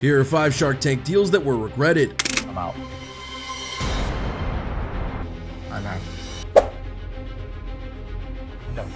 Here are 5 Shark Tank deals that were regretted. I'm out. I'm out. No.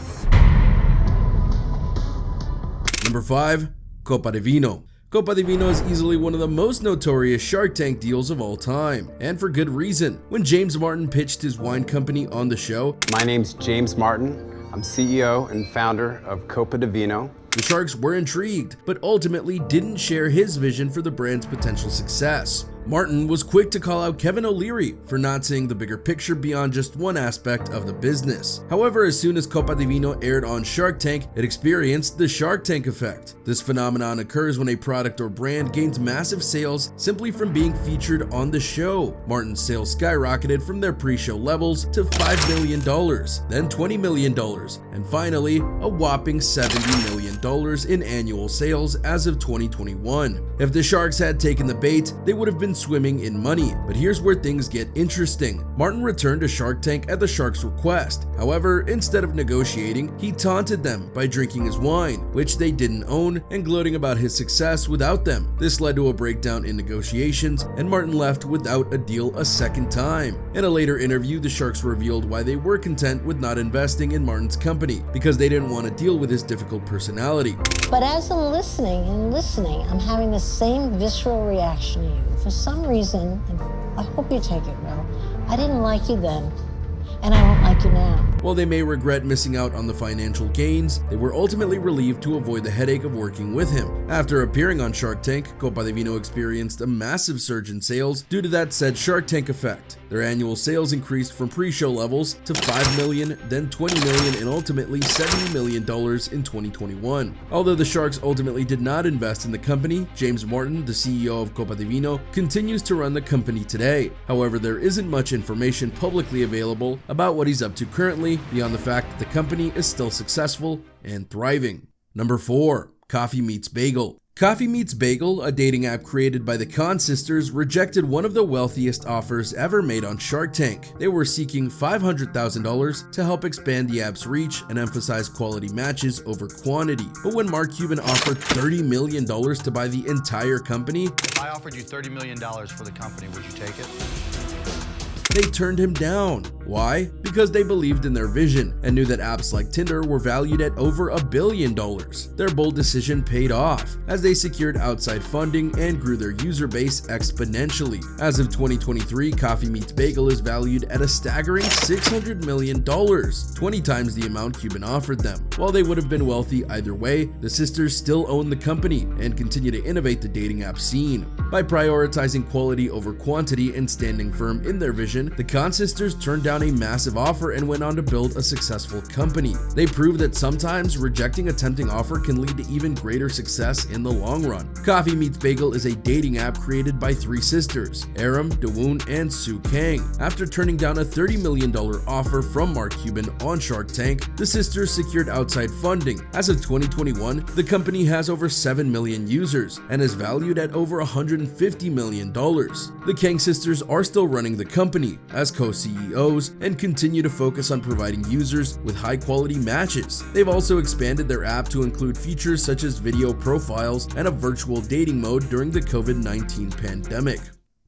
Number 5. Kopa Deino. Kopa Deino is easily one of the most notorious Shark Tank deals of all time, and for good reason. When James Martin pitched his wine company on the show, my name's James Martin. I'm CEO and founder of Kopa Deino. The Sharks were intrigued, but ultimately didn't share his vision for the brand's potential success. Martin was quick to call out Kevin O'Leary for not seeing the bigger picture beyond just one aspect of the business. However, as soon as Kopa Deino aired on Shark Tank, it experienced the Shark Tank effect. This phenomenon occurs when a product or brand gains massive sales simply from being featured on the show. Martin's sales skyrocketed from their pre-show levels to $5 million, then $20 million, and finally a whopping $70 million in annual sales as of 2021. If the Sharks had taken the bait, they would have been swimming in money, but here's where things get interesting. Martin returned to Shark Tank at the Sharks' request. However, instead of negotiating, he taunted them by drinking his wine, which they didn't own, and gloating about his success without them. This led to a breakdown in negotiations, and Martin left without a deal a second time. In a later interview, the Sharks revealed why they were content with not investing in Martin's company, because they didn't want to deal with his difficult personality. But as I'm listening, I'm having the same visceral reaction to you. For some reason, and I hope you take it well, I didn't like you then, and I won't like you now. While they may regret missing out on the financial gains, they were ultimately relieved to avoid the headache of working with him. After appearing on Shark Tank, Kopa Deino experienced a massive surge in sales due to that said Shark Tank effect. Their annual sales increased from pre-show levels to $5 million, then $20 million, and ultimately $70 million in 2021. Although the Sharks ultimately did not invest in the company, James Martin, the CEO of Kopa Deino, continues to run the company today. However, there isn't much information publicly available about what he's up to currently, beyond the fact that the company is still successful and thriving. Number 4. Coffee Meets Bagel. Coffee Meets Bagel, a dating app created by the Khan sisters, rejected one of the wealthiest offers ever made on Shark Tank. They were seeking $500,000 to help expand the app's reach and emphasize quality matches over quantity. But when Mark Cuban offered $30 million to buy the entire company, if I offered you $30 million for the company, would you take it? They turned him down. Why? Because they believed in their vision and knew that apps like Tinder were valued at over $1 billion. Their bold decision paid off as they secured outside funding and grew their user base exponentially. As of 2023, Coffee Meets Bagel is valued at a staggering $600 million, 20 times the amount Cuban offered them. While they would have been wealthy either way, the sisters still own the company and continue to innovate the dating app scene. By prioritizing quality over quantity and standing firm in their vision, the Khan sisters turned down a massive offer and went on to build a successful company. They proved that sometimes rejecting a tempting offer can lead to even greater success in the long run. Coffee Meets Bagel is a dating app created by 3 sisters, Aram, Dawoon, and Sue Kang. After turning down a $30 million offer from Mark Cuban on Shark Tank, the sisters secured outside funding. As of 2021, the company has over 7 million users and is valued at over $150 million. The Kang sisters are still running the company as co-CEOs and continue to focus on providing users with high-quality matches. They've also expanded their app to include features such as video profiles and a virtual dating mode during the COVID-19 pandemic.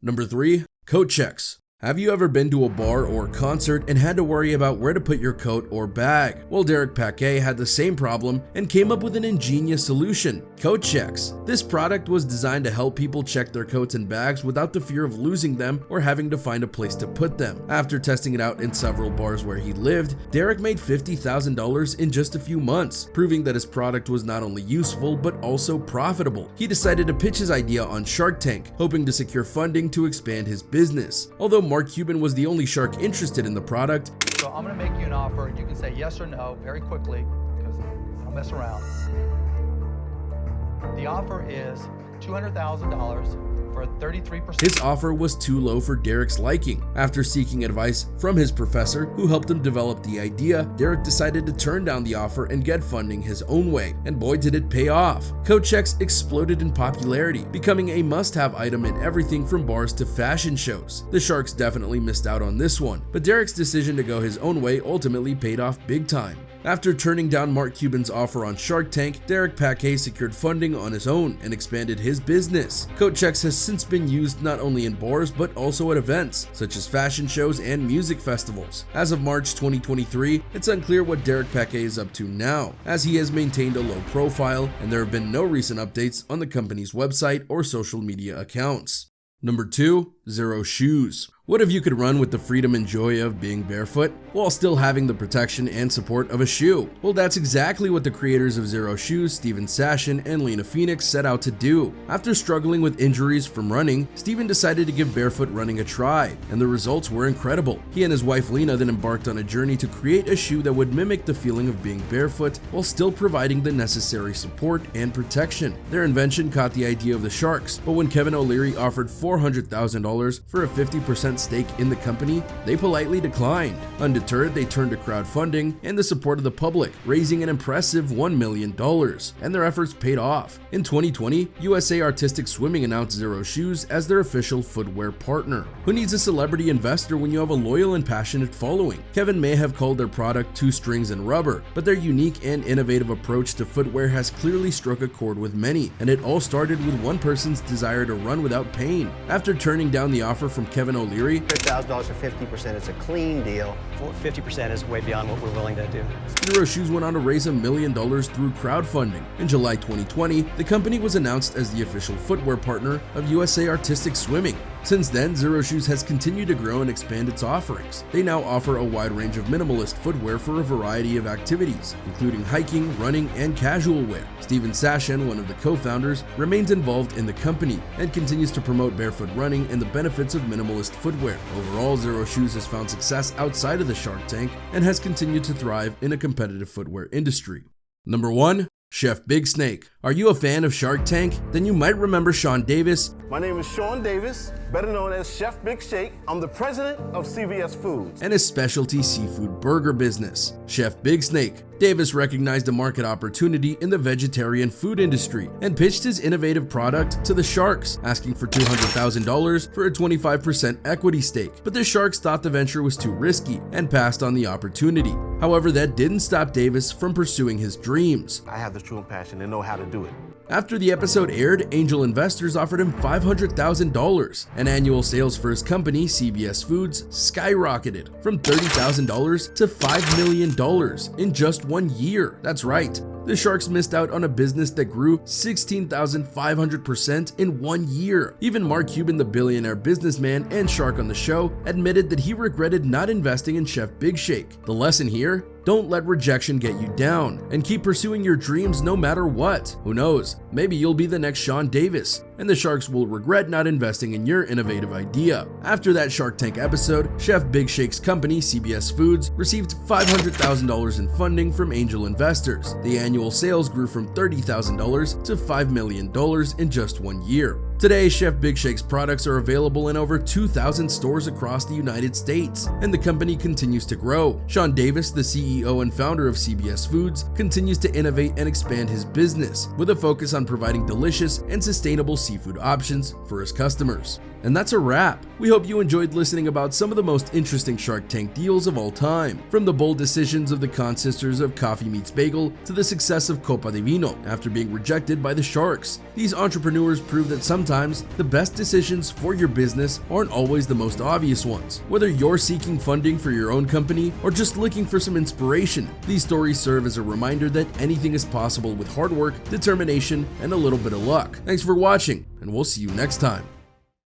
Number 3. Coat checks. Have you ever been to a bar or concert and had to worry about where to put your coat or bag? Well, Derek Paquet had the same problem and came up with an ingenious solution: coat checks. This product was designed to help people check their coats and bags without the fear of losing them or having to find a place to put them. After testing it out in several bars where he lived, Derek made $50,000 in just a few months, proving that his product was not only useful but also profitable. He decided to pitch his idea on Shark Tank, hoping to secure funding to expand his business. Although Mark Cuban was the only shark interested in the product, So I'm going to make you an offer, and you can say yes or no very quickly, because I don't mess around. The offer is $200,000 for a 33%. his offer was too low for Derek's liking. After seeking advice from his professor, who helped him develop the idea, Derek decided to turn down the offer and get funding his own way, and boy did it pay off. Coat checks exploded in popularity, becoming a must-have item in everything from bars to fashion shows. The Sharks definitely missed out on this one, but Derek's decision to go his own way ultimately paid off big time. After turning down Mark Cuban's offer on Shark Tank, Derek Paquet secured funding on his own and expanded his business. Coat checks has since been used not only in bars but also at events, such as fashion shows and music festivals. As of March 2023, it's unclear what Derek Paquet is up to now, as he has maintained a low profile and there have been no recent updates on the company's website or social media accounts. Number 2. Xero Shoes. What if you could run with the freedom and joy of being barefoot while still having the protection and support of a shoe? Well, that's exactly what the creators of Xero Shoes, Steven Sashen and Lena Phoenix, set out to do. After struggling with injuries from running, Steven decided to give barefoot running a try, and the results were incredible. He and his wife Lena then embarked on a journey to create a shoe that would mimic the feeling of being barefoot while still providing the necessary support and protection. Their invention caught the idea of the Sharks, but when Kevin O'Leary offered $400,000 for a 50% stake in the company, they politely declined. Undeterred, they turned to crowdfunding and the support of the public, raising an impressive $1 million, and their efforts paid off. In 2020, USA Artistic Swimming announced Xero Shoes as their official footwear partner. Who needs a celebrity investor when you have a loyal and passionate following? Kevin may have called their product two strings and rubber, but their unique and innovative approach to footwear has clearly struck a chord with many, and it all started with one person's desire to run without pain. After turning down the offer from Kevin O'Leary, $100,000 for 50%, it's a clean deal. 50% is way beyond what we're willing to do. Xero Shoes went on to raise $1 million through crowdfunding. In July 2020, the company was announced as the official footwear partner of USA Artistic Swimming. Since then, Xero Shoes has continued to grow and expand its offerings. They now offer a wide range of minimalist footwear for a variety of activities, including hiking, running, and casual wear. Steven Sashen, one of the co-founders, remains involved in the company and continues to promote barefoot running and the benefits of minimalist footwear. Overall, Xero Shoes has found success outside of the Shark Tank and has continued to thrive in a competitive footwear industry. Number 1. Chef Big Snake. Are you a fan of Shark Tank? Then you might remember Sean Davis. My name is Sean Davis, better known as Chef Big Shak. I'm the president of CVS Foods And his specialty seafood burger business, Chef Big Snake. Davis recognized a market opportunity in the vegetarian food industry and pitched his innovative product to the Sharks, asking for $200,000 for a 25% equity stake. But the Sharks thought the venture was too risky and passed on the opportunity. However, that didn't stop Davis from pursuing his dreams. I have the true passion and know how to do it. After the episode aired, angel investors offered him $500,000, and annual sales for his company, CVS Foods, skyrocketed from $30,000 to $5 million in just 1 year. That's right. The Sharks missed out on a business that grew 16,500% in 1 year. Even Mark Cuban, the billionaire businessman and shark on the show, admitted that he regretted not investing in Chef Big Shak. The lesson here? Don't let rejection get you down, and keep pursuing your dreams no matter what. Who knows, maybe you'll be the next Sean Davis, and the Sharks will regret not investing in your innovative idea. After that Shark Tank episode, Chef Big Shak's company, CVS Foods, received $500,000 in funding from angel investors. The annual sales grew from $30,000 to $5 million in just 1 year. Today, Chef Big Shak's products are available in over 2,000 stores across the United States, and the company continues to grow. Sean Davis, the CEO and founder of CVS Foods, continues to innovate and expand his business, with a focus on providing delicious and sustainable seafood options for his customers. And that's a wrap. We hope you enjoyed listening about some of the most interesting Shark Tank deals of all time, from the bold decisions of the Khan sisters of Coffee Meets Bagel to the success of Kopa Deino after being rejected by the Sharks. These entrepreneurs prove that sometimes the best decisions for your business aren't always the most obvious ones. Whether you're seeking funding for your own company or just looking for some inspiration, these stories serve as a reminder that anything is possible with hard work, determination, and a little bit of luck. Thanks for watching, and we'll see you next time.